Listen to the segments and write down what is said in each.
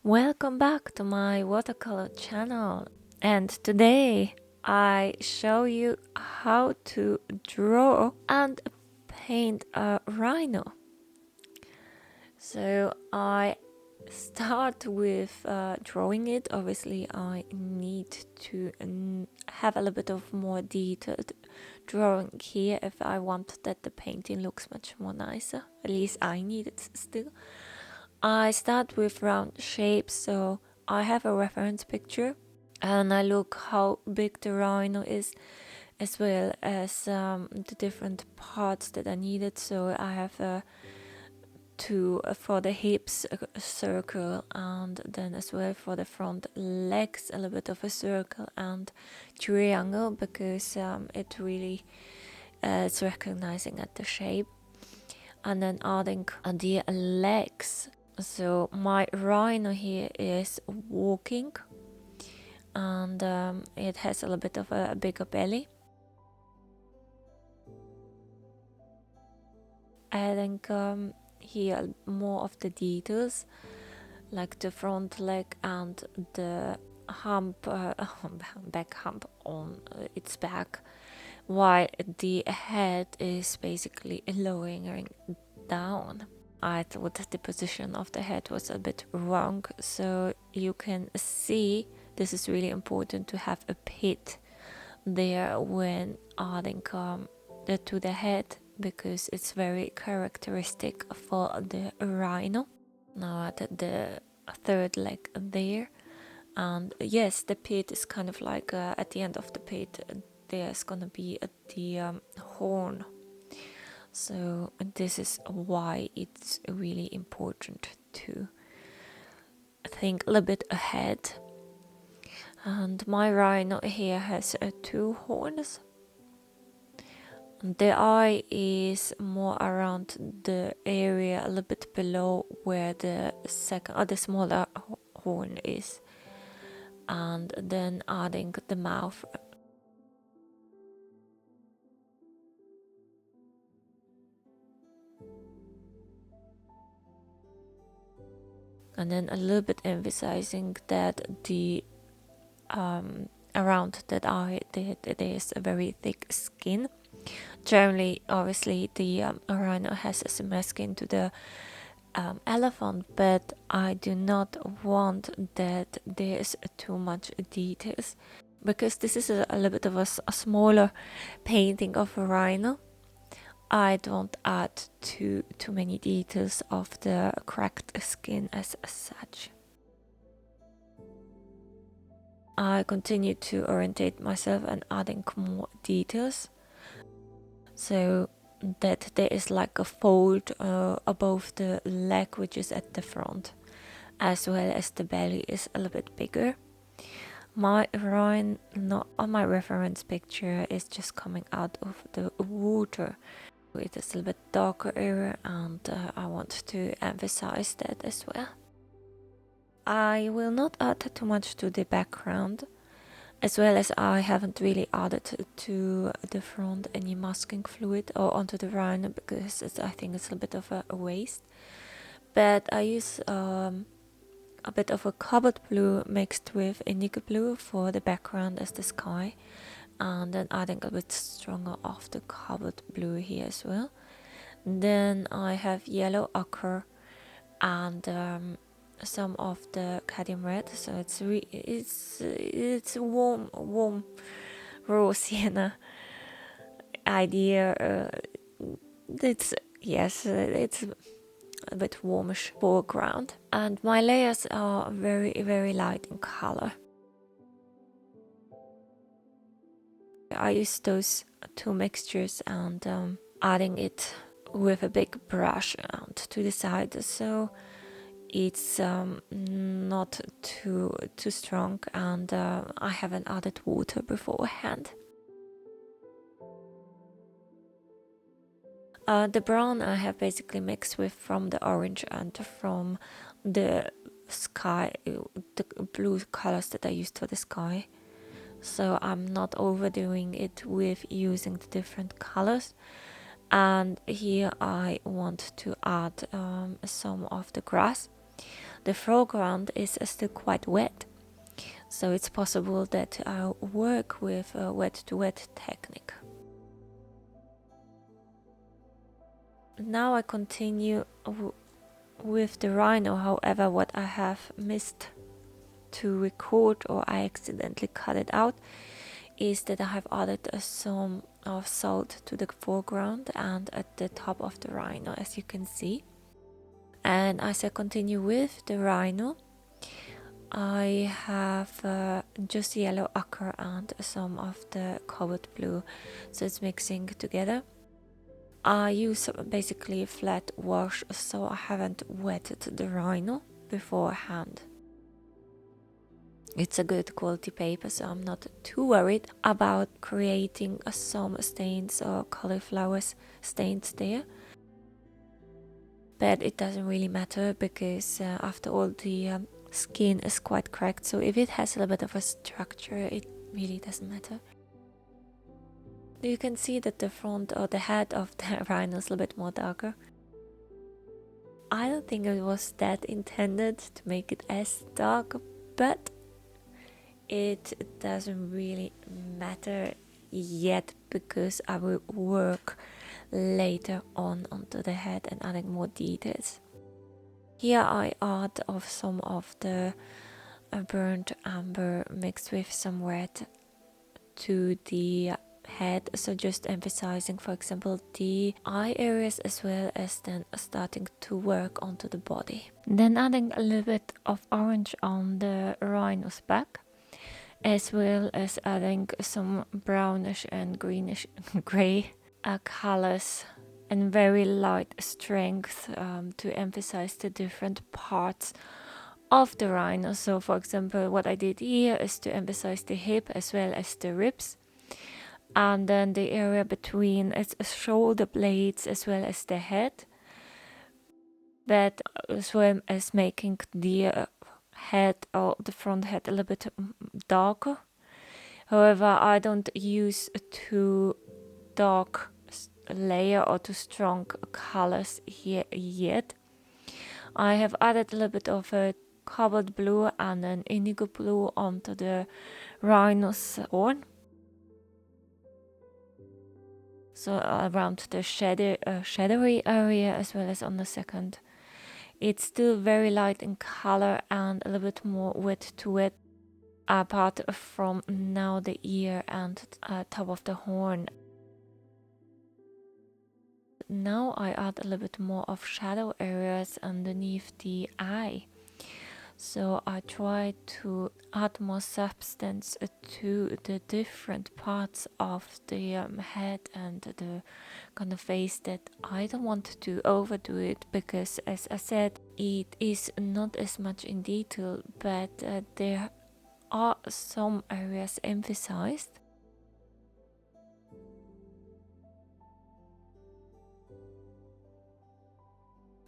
Welcome back to my watercolor channel, and today I show you how to draw and paint a rhino. So I start with drawing it. Obviously I need to have a little bit of more detailed drawing here if I want that the painting looks much more nicer. At least I need it still. I start with round shapes, so I have a reference picture and I look how big the rhino is, as well as the different parts that I needed. So I have two for the hips, a circle, and then as well for the front legs a little bit of a circle and triangle, because it really is recognizing at the shape. And then adding the legs. So my rhino here is walking, and it has a little bit of a bigger belly. Adding here more of the details, like the front leg and the hump, back hump on its back, while the head is basically lowering down. I thought the position of the head was a bit wrong, so you can see this is really important to have a pit there when adding to the head, because it's very characteristic for the rhino. Now at the third leg there, and yes, the pit is kind of like at the end of the pit there's gonna be the horn. So this is why it's really important to think a little bit ahead. And my rhino here has two horns. The eye is more around the area a little bit below where the the smaller horn is, and then adding the mouth. And then a little bit emphasizing that the around that eye there is a very thick skin. Generally, obviously, the rhino has a similar skin to the elephant, but I do not want that there's too much details, because this is a little bit of a smaller painting of a rhino. I don't add too many details of the cracked skin as such. I continue to orientate myself and adding more details, so that there is like a fold above the leg, which is at the front, as well as the belly is a little bit bigger. My rhino on my reference picture is just coming out of the water. It is a little bit darker area, and I want to emphasize that as well. I will not add too much to the background, as well as I haven't really added to the front any masking fluid or onto the rhino, because I think it's a bit of a waste. But I use a bit of a cobalt blue mixed with indigo blue for the background as the sky, and then adding a bit stronger of the cobalt blue here as well. Then I have yellow ochre and some of the cadmium red, so it's warm raw sienna idea. It's a bit warmish foreground, and my layers are very light in color. I use those two mixtures and adding it with a big brush and to the side, so it's not too strong, and I haven't added water beforehand. The brown I have basically mixed with from the orange and from the sky, the blue colors that I used for the sky. So I'm not overdoing it with using the different colors. And here I want to add some of the grass. the foreground is still quite wet, so it's possible that I'll work with a wet to wet technique. Now I continue with the RHINO. However, what I have missed to record, or I accidentally cut it out, is that I have added some of salt to the foreground and at the top of the RHINO, as you can see. And as I continue with the RHINO, I have just yellow ochre and some of the cobalt blue, so it's mixing together. I use basically a flat wash, so I haven't wetted the RHINO beforehand. It's a good quality paper, so I'm not too worried about creating some stains or cauliflower stains there. But it doesn't really matter, because after all, the skin is quite cracked, so if it has a little bit of a structure, it really doesn't matter. You can see that the front or the head of the RHINO is a little bit more darker. I don't think it was that intended to make it as dark, but it doesn't really matter yet, because I will work later on onto the head and adding more details. Here I add of some of the burnt amber mixed with some red to the head, so just emphasizing, for example, the eye areas, as well as then starting to work onto the body. Then adding a little bit of orange on the RHINO's back, as well as adding some brownish and greenish gray colors and very light strength to emphasize the different parts of the RHINO. So for example, what I did here is to emphasize the hip as well as the ribs, and then the area between its shoulder blades as well as the head, but as well as making the head or the front head a little bit darker. However, I don't use too dark layer or too strong colors here yet. I have added a little bit of a cobalt blue and an indigo blue onto the RHINO's horn, so around the shadowy area as well as on the second. It's still very light in color and a little bit more wet to wet, apart from now the ear and top of the horn. Now I add a little bit more of shadow areas underneath the eye. So I try to add more substance to the different parts of the head and the kind of face, that I don't want to overdo it, because as I said, it is not as much in detail, but there are some areas emphasized.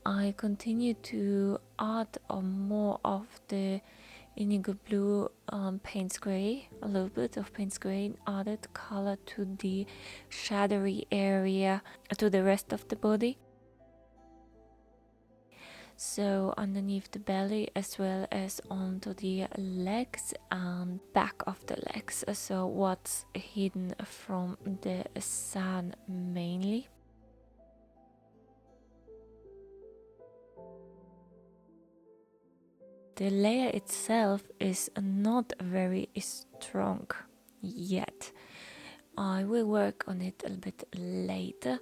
I continue to add more of the indigo blue Payne's Gray, a little bit of Payne's Gray, added color to the shadowy area, to the rest of the body. So underneath the belly as well as onto the legs and back of the legs, so what's hidden from the sun mainly. The layer itself is not very strong yet. I will work on it a little bit later.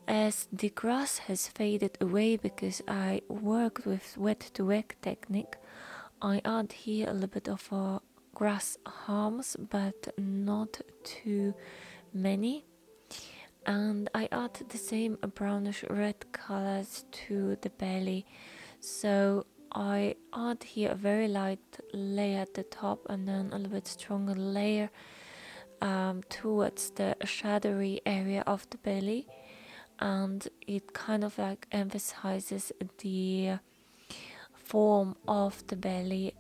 As the grass has faded away because I worked with wet to wet technique, I add here a little bit of grass harms, but not too many. And I add the same brownish red colors to the belly. So I add here a very light layer at the top and then a little bit stronger layer towards the shadowy area of the belly, and it kind of like emphasizes the form of the belly.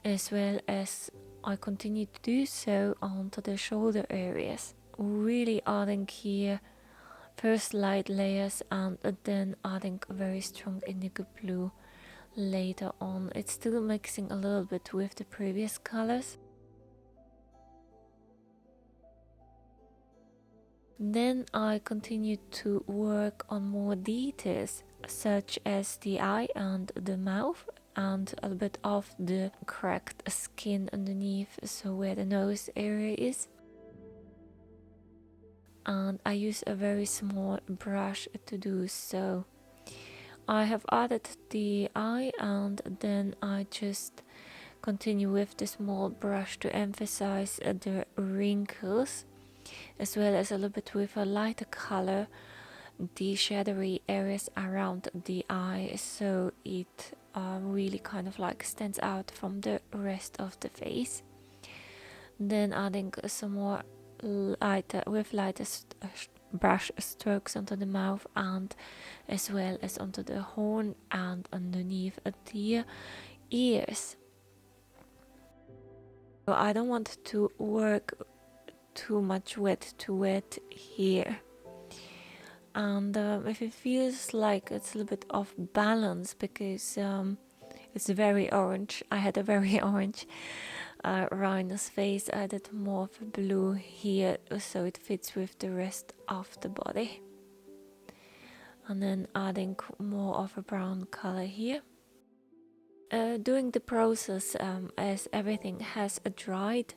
as well as I continue to do so onto the shoulder areas, really adding here first light layers and then adding a very strong indigo blue later on. It's still mixing a little bit with the previous colors. Then I continued to work on more details, such as the eye and the mouth, and a bit of the cracked skin underneath, so where the nose area is. And I use a very small brush to do so. I have added the eye and then I just continue with the small brush to emphasize the wrinkles, as well as a little bit with a lighter color the shadowy areas around the eye, so it really kind of like stands out from the rest of the face. Then adding some more lighter brush strokes onto the mouth and as well as onto the horn and underneath the ears. So I don't want to work too much wet to wet here, and if it feels like it's a little bit off balance because it's very orange, I had a very orange rhino's face, I added more of blue here so it fits with the rest of the body, and then adding more of a brown color here. During the process, as everything has dried,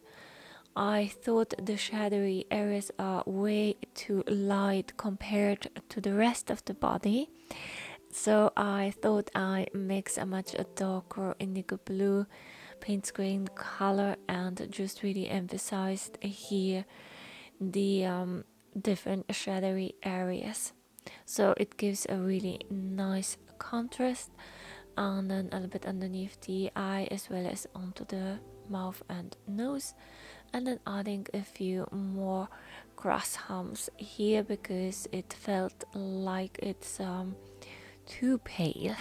I thought the shadowy areas are way too light compared to the rest of the body, so I thought I mix a much darker indigo blue paint screen color and just really emphasized here the different shadowy areas, so it gives a really nice contrast. And then a little bit underneath the eye as well as onto the mouth and nose, and then adding a few more grass humps here because it felt like it's too pale.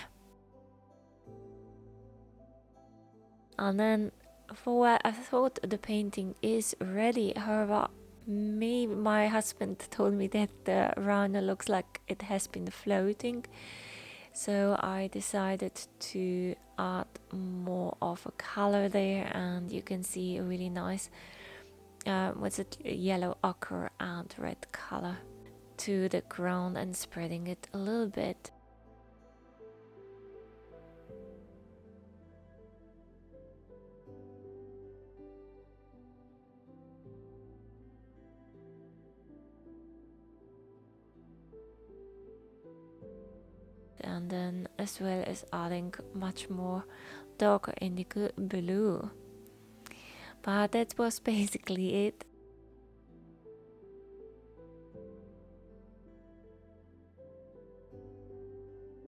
And then for where I thought the painting is ready, however, maybe my husband told me that the RHINO looks like it has been floating, so I decided to add more of a color there, and you can see a really nice yellow ochre and red color to the ground and spreading it a little bit. And then as well as adding much more darker indigo blue. But that was basically it.